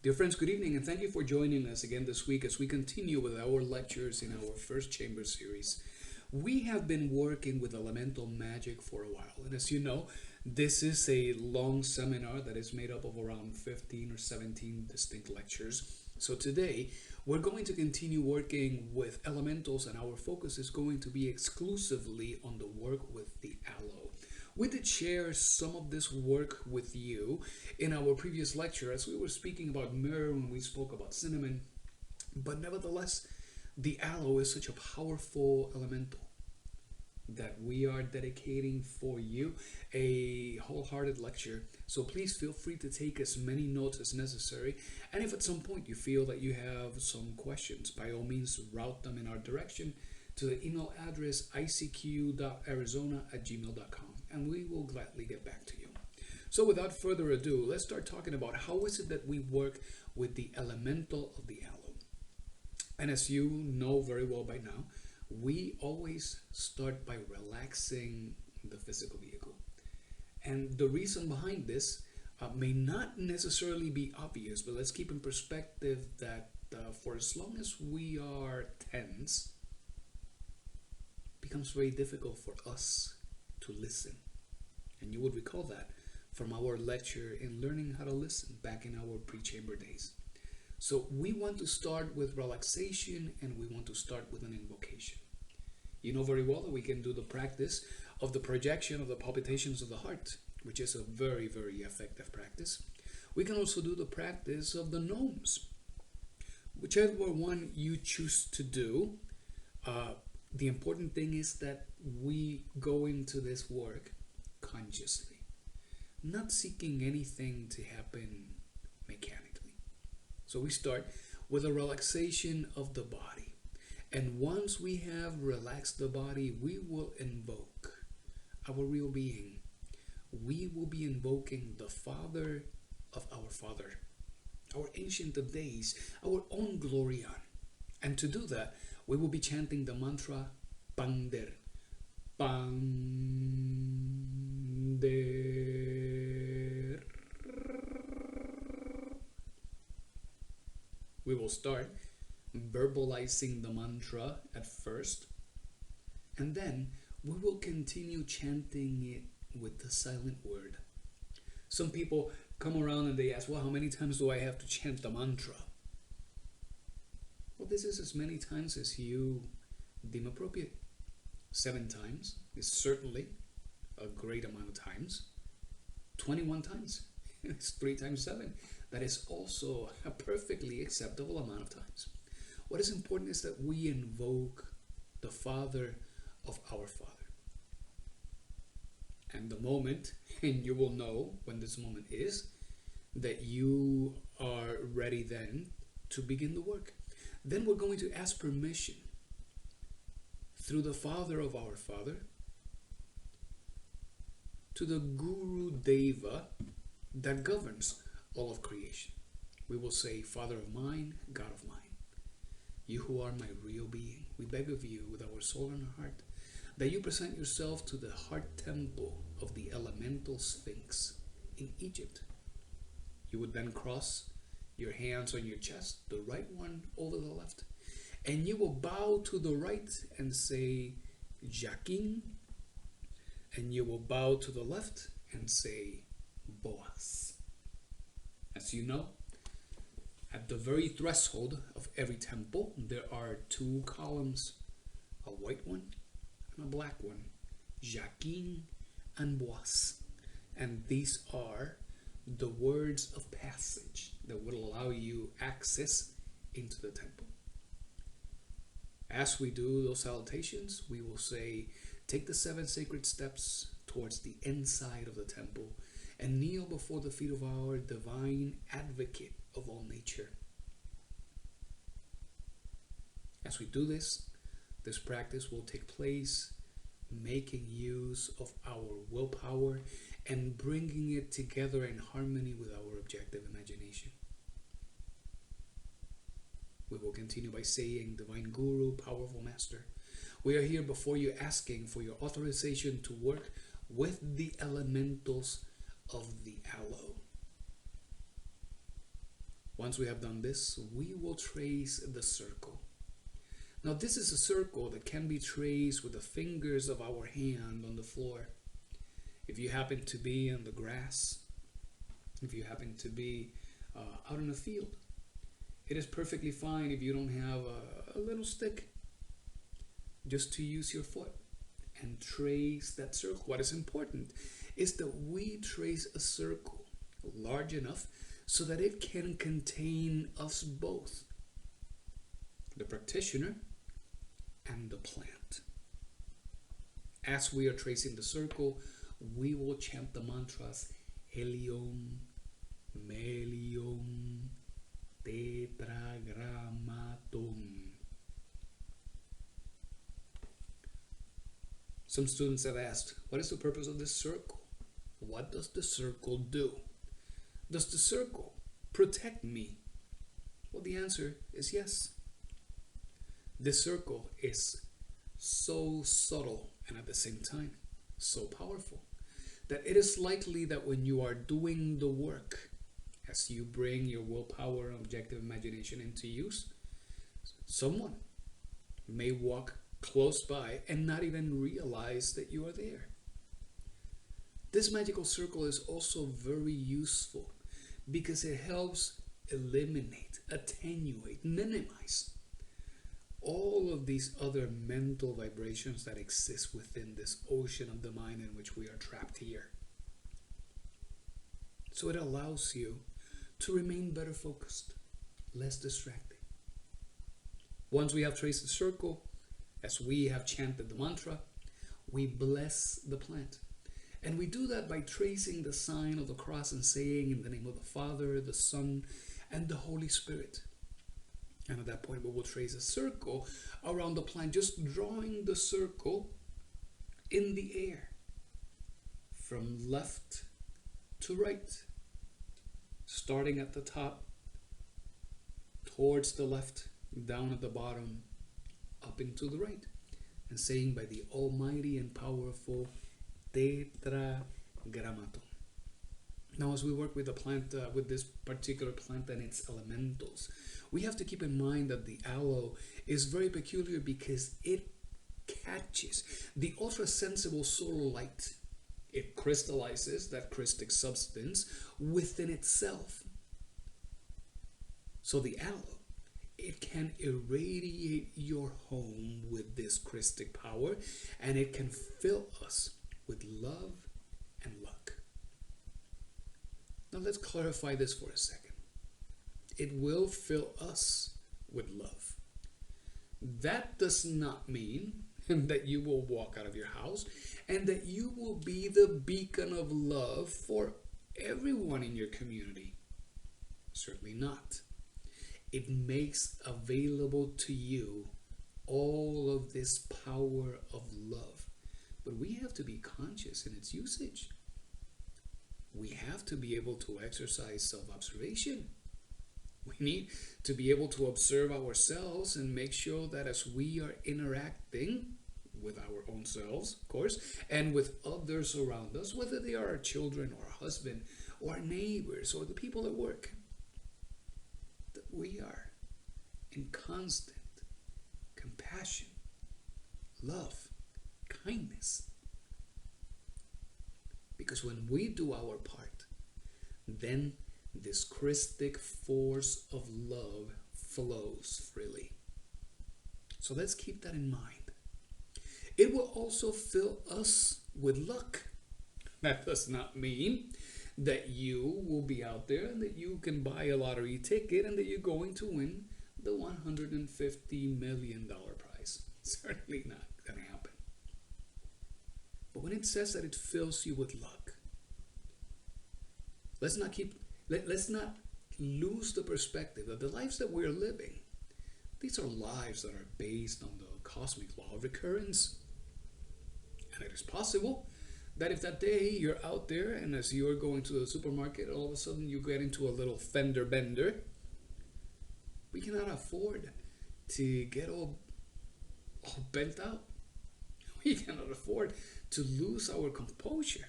Dear friends, good evening and thank you for joining us again this week as we continue with our lectures in our first chamber series. We have been working with elemental magic for a while, and as you know, this is a long seminar that is made up of around 15 or 17 distinct lectures. So today, we're going to continue working with elementals, and our focus is going to be exclusively on the work with the aloe. We did share some of this work with you in our previous lecture as we were speaking about myrrh when we spoke about cinnamon, but nevertheless, the aloe is such a powerful elemental that we are dedicating for you a wholehearted lecture. So please feel free to take as many notes as necessary. And if at some point you feel that you have some questions, by all means route them in our direction to the email address icq.arizona@gmail.com, and we will gladly get back to you. So without further ado, let's start talking about how is it that we work with the elemental of the aloe. And as you know very well by now, we always start by relaxing the physical vehicle. And the reason behind this may not necessarily be obvious, but let's keep in perspective that for as long as we are tense, it becomes very difficult for us to listen. And you would recall that from our lecture in learning how to listen back in our pre-chamber days. So we want to start with relaxation, and we want to start with an invocation. You know very well that we can do the practice of the projection of the palpitations of the heart, which is a very, very effective practice. We can also do the practice of the gnomes. Whichever one you choose to do, the important thing is that we go into this work consciously, not seeking anything to happen mechanically. So we start with a relaxation of the body. And once we have relaxed the body, we will invoke our real being. We will be invoking the Father of our Father, our Ancient of Days, our own Glorion. And to do that, we will be chanting the mantra Pander. Pander. We will start verbalizing the mantra at first, and then we will continue chanting it with the silent word. Some people come around and they ask, well, how many times do I have to chant the mantra? Well, this is as many times as you deem appropriate. 7 times is certainly a great amount of times. 21 times, it's 3 times 7. That is also a perfectly acceptable amount of times. What is important is that we invoke the Father of our Father. And the moment, and you will know when this moment is, that you are ready then to begin the work. Then we're going to ask permission through the Father of our Father to the Guru Deva that governs all of creation. We will say, Father of mine, God of mine, you who are my real being, we beg of you with our soul and heart that you present yourself to the heart temple of the elemental Sphinx in Egypt. You would then cross your hands on your chest, the right one over the left, and you will bow to the right and say Jakin, and you will bow to the left and say Boaz. As you know, at the very threshold of every temple, there are 2 columns, a white one and a black one, Jakin and Boaz. And these are the words of passage that will allow you access into the temple. As we do those salutations, we will say, take the 7 sacred steps towards the inside of the temple and kneel before the feet of our divine advocate of all nature. As we do this practice will take place making use of our willpower and bringing it together in harmony with our objective imagination. We will continue by saying, Divine Guru, Powerful Master, we are here before you asking for your authorization to work with the elementals of the aloe. Once we have done this, we will trace the circle. Now this is a circle that can be traced with the fingers of our hand on the floor. If you happen to be in the grass, if you happen to be out in a field, it is perfectly fine if you don't have a little stick, just to use your foot and trace that circle. What is important is that we trace a circle large enough so that it can contain us both, the practitioner and the plant. As we are tracing the circle, we will chant the mantras Helium, Melium, Tetragrammaton. Some students have asked, what is the purpose of this circle? What does the circle do? Does the circle protect me? Well, the answer is yes. This circle is so subtle and at the same time so powerful that it is likely that when you are doing the work, as you bring your willpower and objective imagination into use, someone may walk close by and not even realize that you are there. This magical circle is also very useful because it helps eliminate, attenuate, minimize all of these other mental vibrations that exist within this ocean of the mind in which we are trapped here. So it allows you to remain better focused, less distracted. Once we have traced the circle, as we have chanted the mantra, we bless the plant. And we do that by tracing the sign of the cross and saying, in the name of the Father, the Son, and the Holy Spirit. And at that point, we will trace a circle around the plant, just drawing the circle in the air from left to right, starting at the top, towards the left, down at the bottom, up into the right, and saying by the almighty and powerful Tetragrammaton. Now, as we work with the plant, with this particular plant and its elementals, we have to keep in mind that the aloe is very peculiar because it catches the ultra-sensible solar light. It crystallizes that crystic substance within itself. So the aloe, it can irradiate your home with this crystic power, and it can fill us with love and luck. Now let's clarify this for a second. It will fill us with love. That does not mean that you will walk out of your house and that you will be the beacon of love for everyone in your community. Certainly not. It makes available to you all of this power of love. But we have to be conscious in its usage. We have to be able to exercise self-observation. We need to be able to observe ourselves and make sure that as we are interacting with our own selves, of course, and with others around us, whether they are our children or our husband or our neighbors or the people at work, that we are in constant compassion, love, kindness. Because when we do our part, then this Christic force of love flows freely. So let's keep that in mind. It will also fill us with luck. That does not mean that you will be out there and that you can buy a lottery ticket and that you're going to win the $150 million prize. Certainly not going to happen. But when it says that it fills you with luck, let's not lose the perspective that the lives that we're living, these are lives that are based on the cosmic law of recurrence. And it is possible that if that day you're out there and as you're going to the supermarket, all of a sudden you get into a little fender bender, we cannot afford to get all bent out. We cannot afford to lose our composure.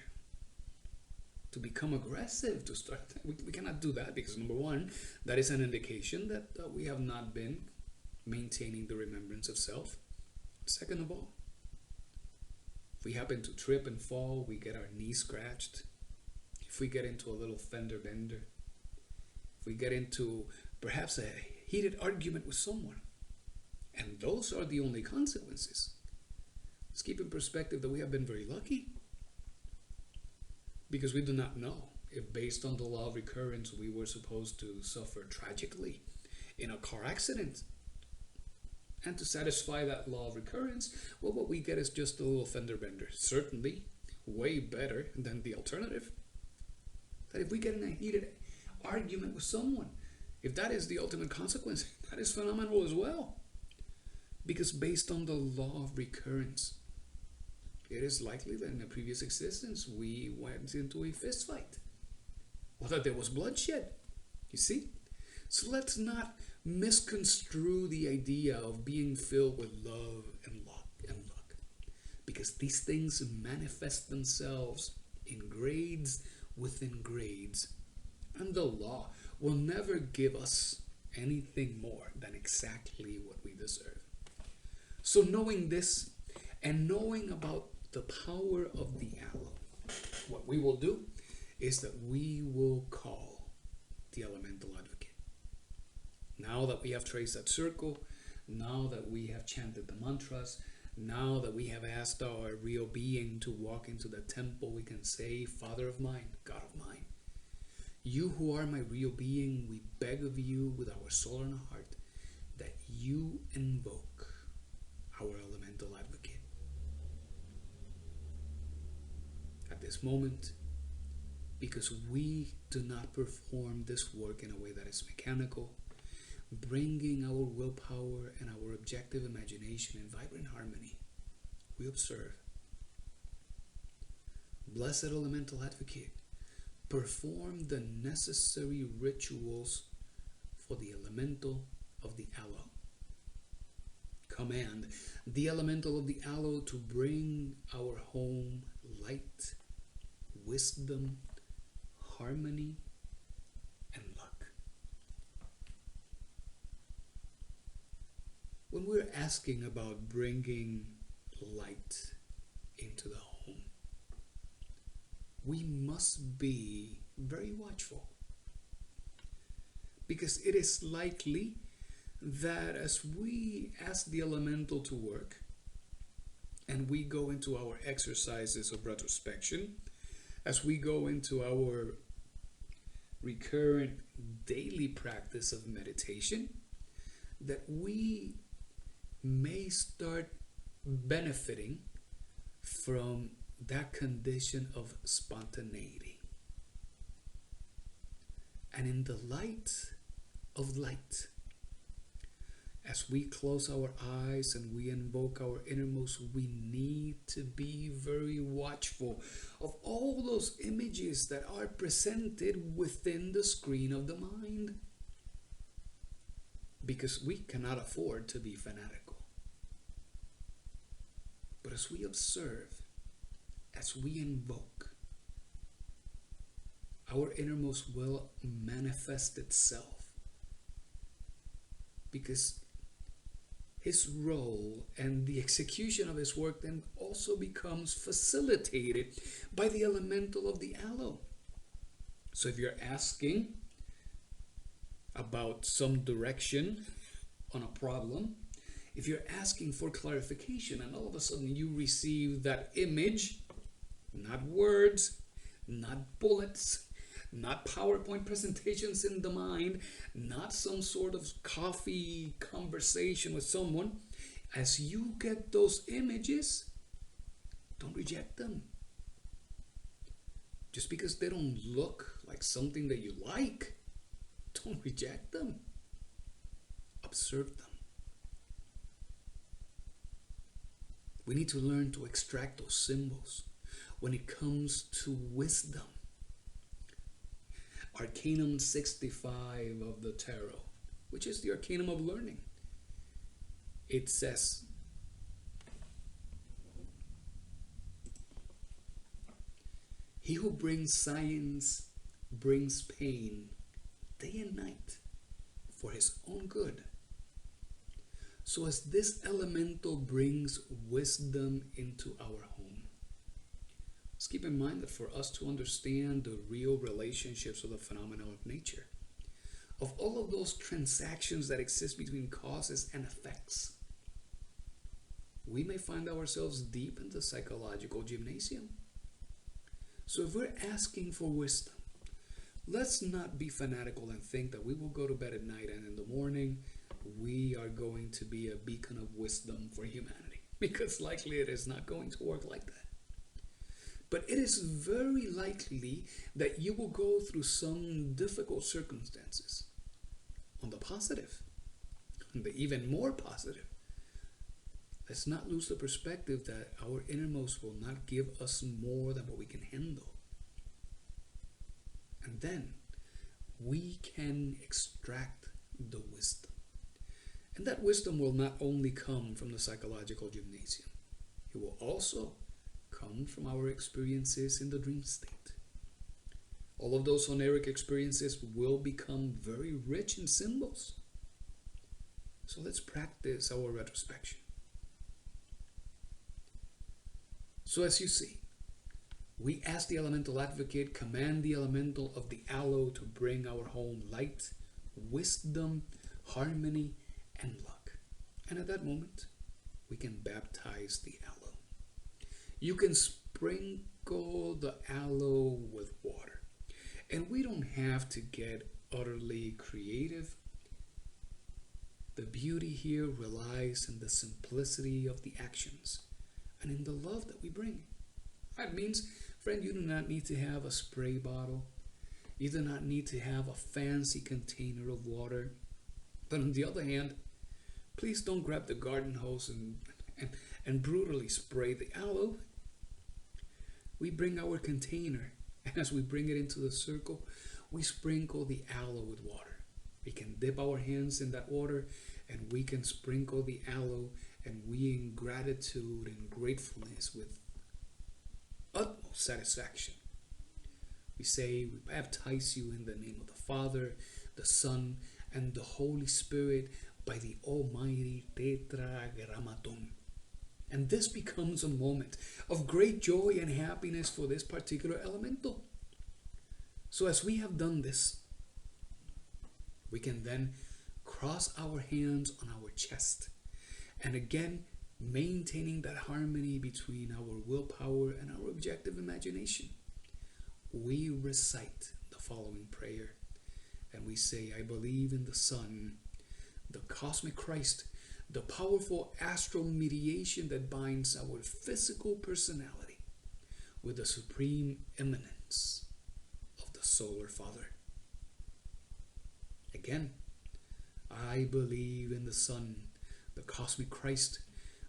to become aggressive, to start. We cannot do that because, number one, that is an indication that we have not been maintaining the remembrance of self. Second of all, if we happen to trip and fall, we get our knee scratched. If we get into a little fender bender, if we get into perhaps a heated argument with someone, and those are the only consequences, let's keep in perspective that we have been very lucky, because we do not know if, based on the law of recurrence, we were supposed to suffer tragically in a car accident. And to satisfy that law of recurrence, well, what we get is just a little fender bender. Certainly way better than the alternative. That if we get in a heated argument with someone, if that is the ultimate consequence, that is phenomenal as well. Because based on the law of recurrence, it is likely that in a previous existence we went into a fist fight, or that there was bloodshed. You see? So let's not misconstrue the idea of being filled with love and luck, because these things manifest themselves in grades within grades, and the law will never give us anything more than exactly what we deserve. So knowing this, and knowing about the power of the aloe, what we will do is that we will call the elemental advocate. Now that we have traced that circle, now that we have chanted the mantras, now that we have asked our real being to walk into the temple, we can say, Father of mine, God of mine, you who are my real being, we beg of you with our soul and heart that you invoke our elemental advocate. At this moment, because we do not perform this work in a way that is mechanical, bringing our willpower and our objective imagination in vibrant harmony, we observe. Blessed elemental advocate, perform the necessary rituals for the elemental of the aloe. Command the elemental of the aloe to bring our home light, wisdom, harmony, and luck. When we're asking about bringing light into the home, we must be very watchful, because it is likely that as we ask the elemental to work and we go into our exercises of retrospection, as we go into our recurrent daily practice of meditation, that we may start benefiting from that condition of spontaneity. And in the light of light, as we close our eyes and we invoke our innermost, we need to be very watchful of all those images that are presented within the screen of the mind, because we cannot afford to be fanatical. But as we observe, as we invoke, our innermost will manifest itself, because his role and the execution of his work then also becomes facilitated by the elemental of the aloe. So if you're asking about some direction on a problem, if you're asking for clarification and all of a sudden you receive that image, not words, not bullets, not PowerPoint presentations in the mind, not some sort of coffee conversation with someone, as you get those images, don't reject them. Just because they don't look like something that you like, don't reject them. Observe them. We need to learn to extract those symbols when it comes to wisdom. Arcanum 65 of the Tarot, which is the Arcanum of Learning. It says, He who brings science brings pain day and night for his own good. So as this elemental brings wisdom into our home, let's keep in mind that for us to understand the real relationships of the phenomena of nature, of all of those transactions that exist between causes and effects, we may find ourselves deep in the psychological gymnasium. So if we're asking for wisdom, let's not be fanatical and think that we will go to bed at night and in the morning we are going to be a beacon of wisdom for humanity, because likely it is not going to work like that. But it is very likely that you will go through some difficult circumstances. On the positive, and the even more positive, let's not lose the perspective that our innermost will not give us more than what we can handle. And then we can extract the wisdom. And that wisdom will not only come from the psychological gymnasium, it will also come from our experiences in the dream state. All of those oniric experiences will become very rich in symbols. So let's practice our retrospection. So as you see, we ask the elemental advocate, command the elemental of the aloe to bring our home light, wisdom, harmony, and luck. And at that moment, we can baptize the aloe. You can sprinkle the aloe with water. And we don't have to get utterly creative. The beauty here relies in the simplicity of the actions and in the love that we bring. That means, friend, you do not need to have a spray bottle. You do not need to have a fancy container of water. But on the other hand, please don't grab the garden hose and brutally spray the aloe. We bring our container, and as we bring it into the circle, we sprinkle the aloe with water. We can dip our hands in that water, and we can sprinkle the aloe, and we in gratitude and gratefulness with utmost satisfaction, we say, we baptize you in the name of the Father, the Son, and the Holy Spirit by the Almighty Tetragrammaton. And this becomes a moment of great joy and happiness for this particular elemental. So as we have done this, we can then cross our hands on our chest. And again, maintaining that harmony between our willpower and our objective imagination, we recite the following prayer. And we say, I believe in the Son, the cosmic Christ, the powerful astral mediation that binds our physical personality with the supreme immanence of the Solar Father. Again, I believe in the Son, the cosmic Christ,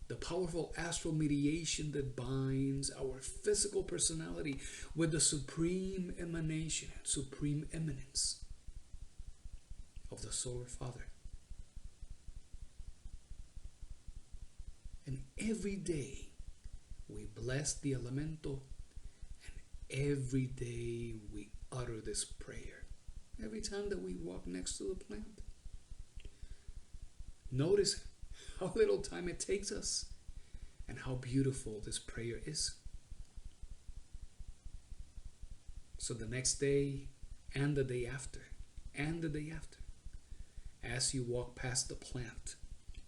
the powerful astral mediation that binds our physical personality with the supreme emanation and supreme immanence of the Solar Father. And every day we bless the elemental, and every day we utter this prayer. Every time that we walk next to the plant. Notice how little time it takes us and how beautiful this prayer is. So the next day and the day after and the day after, as you walk past the plant,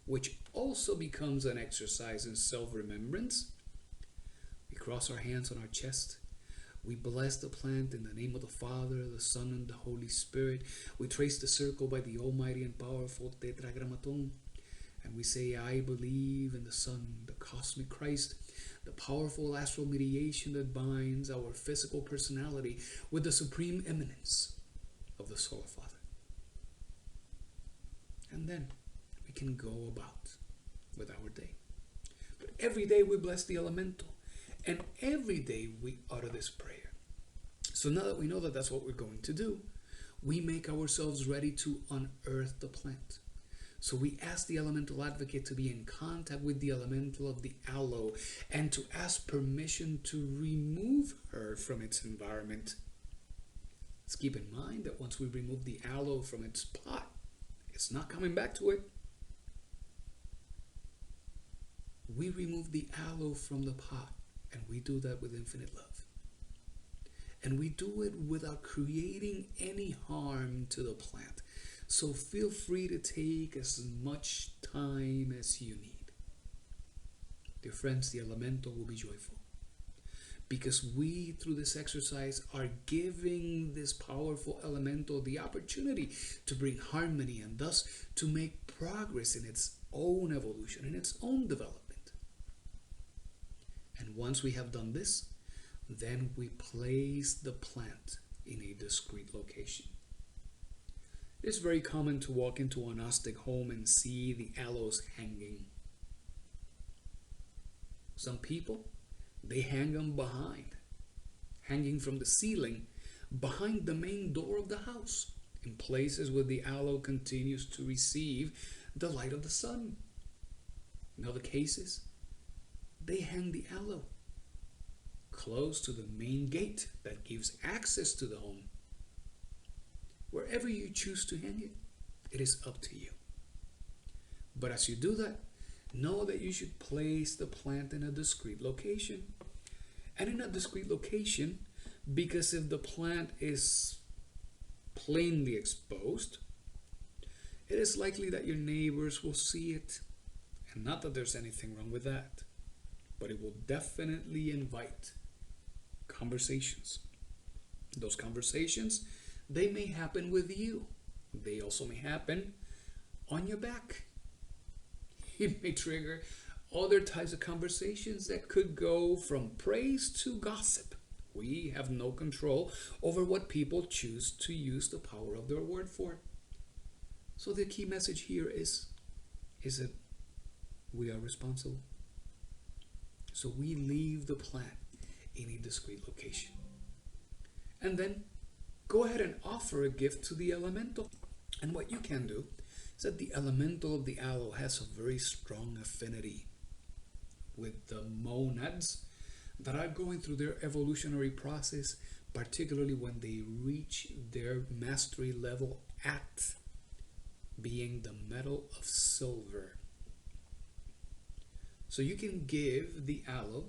which also becomes an exercise in self-remembrance, we cross our hands on our chest. We bless the plant in the name of the Father, the Son, and the Holy Spirit. We trace the circle by the almighty and powerful Tetragrammaton. And we say, I believe in the Son, the cosmic Christ, the powerful astral mediation that binds our physical personality with the supreme immanence of the Solar Father. And then we can go about with our day. But every day we bless the elemental. And every day we utter this prayer. So now that we know that that's what we're going to do, we make ourselves ready to unearth the plant. So we ask the elemental advocate to be in contact with the elemental of the aloe and to ask permission to remove her from its environment. Let's keep in mind that once we remove the aloe from its pot, it's not coming back to it. We remove the aloe from the pot, and we do that with infinite love. And we do it without creating any harm to the plant. So feel free to take as much time as you need. Dear friends, the elemental will be joyful, because we, through this exercise, are giving this powerful elemental the opportunity to bring harmony and thus to make progress in its own evolution, in its own development. And once we have done this, then we place the plant in a discrete location. It's very common to walk into a Gnostic home and see the aloes hanging. Some people, they hang them hanging from the ceiling, behind the main door of the house, in places where the aloe continues to receive the light of the sun. In other cases, they hang the aloe close to the main gate that gives access to the home. Wherever you choose to hang it, it is up to you. But as you do that, know that you should place the plant in a discrete location. And in a discrete location, because if the plant is plainly exposed, it is likely that your neighbors will see it. And not that there's anything wrong with that, but it will definitely invite conversations. Those conversations, they may happen with you. They also may happen on your back. It may trigger other types of conversations that could go from praise to gossip. We have no control over what people choose to use the power of their word for. So the key message here is that we are responsible. So we leave the plant in a discrete location. And then go ahead and offer a gift to the elemental. And what you can do is that the elemental of the aloe has a very strong affinity with the monads that are going through their evolutionary process, particularly when they reach their mastery level at being the metal of silver. So you can give the aloe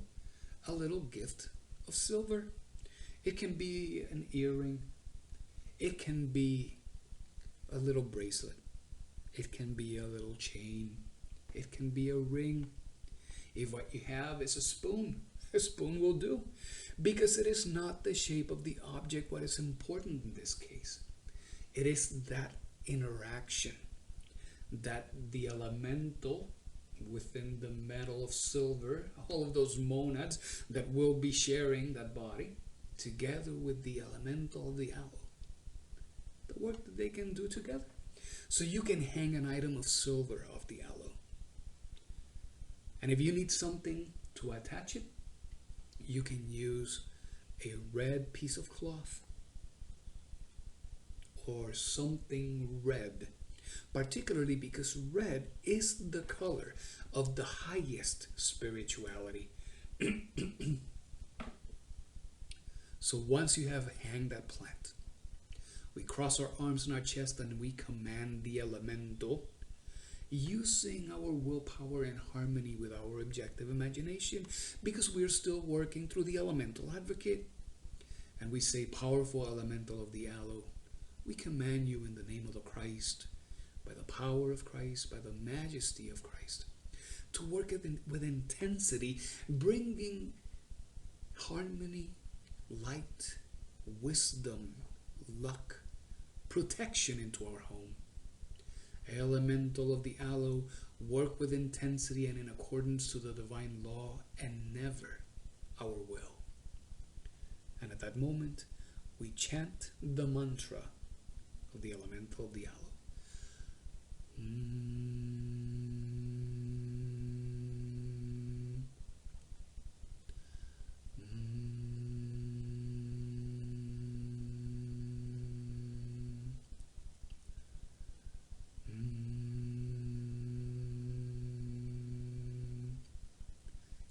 a little gift of silver. It can be an earring. It can be a little bracelet. It can be a little chain. It can be a ring. If what you have is a spoon will do, because it is not the shape of the object what is important in this case. It is that interaction that the elemental within the metal of silver, all of those monads that will be sharing that body together with the elemental of the aloe, the work that they can do together. So you can hang an item of silver off the aloe. And if you need something to attach it, you can use a red piece of cloth or something red, particularly because red is the color of the highest spirituality. So once you have hanged that plant, we cross our arms on our chest and we command the elemental, using our willpower in harmony with our objective imagination, because we're still working through the elemental advocate. And we say, powerful elemental of the aloe, we command you in the name of the Christ, by the power of Christ, by the majesty of Christ, to work with intensity, bringing harmony, light, wisdom, luck, protection into our home. Elemental of the aloe, work with intensity and in accordance to the divine law, and never our will. And at that moment, we chant the mantra of the elemental of the aloe.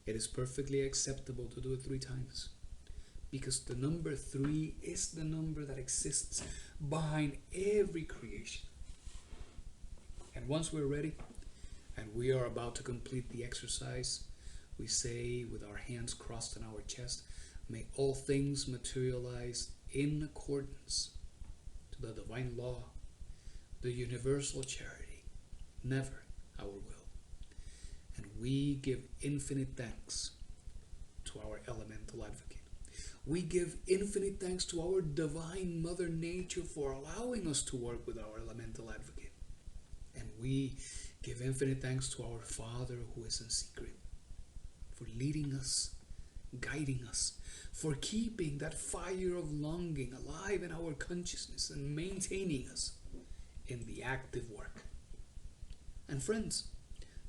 It is perfectly acceptable to do it 3 times. Because the number 3 is the number that exists behind every creation. And once we're ready, and we are about to complete the exercise, we say with our hands crossed on our chest, may all things materialize in accordance to the divine law, the universal charity, never our will. And we give infinite thanks to our elemental advocate. We give infinite thanks to our divine Mother Nature for allowing us to work with our elemental advocate. And we give infinite thanks to our Father who is in secret for leading us, guiding us, for keeping that fire of longing alive in our consciousness and maintaining us in the active work. And friends,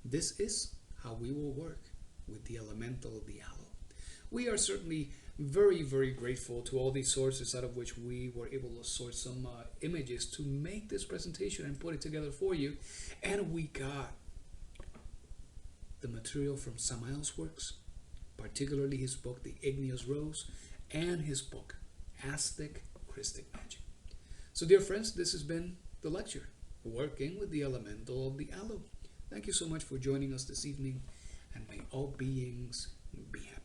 this is how we will work with the elemental of the aloe. We are certainly very, very grateful to all these sources out of which we were able to source some images to make this presentation and put it together for you. And we got the material from Samael's works, particularly his book, The Igneous Rose, and his book, Aztec Christic Magic. So dear friends, this has been the lecture, Working with the Elemental of the Aloe. Thank you so much for joining us this evening, and may all beings be happy.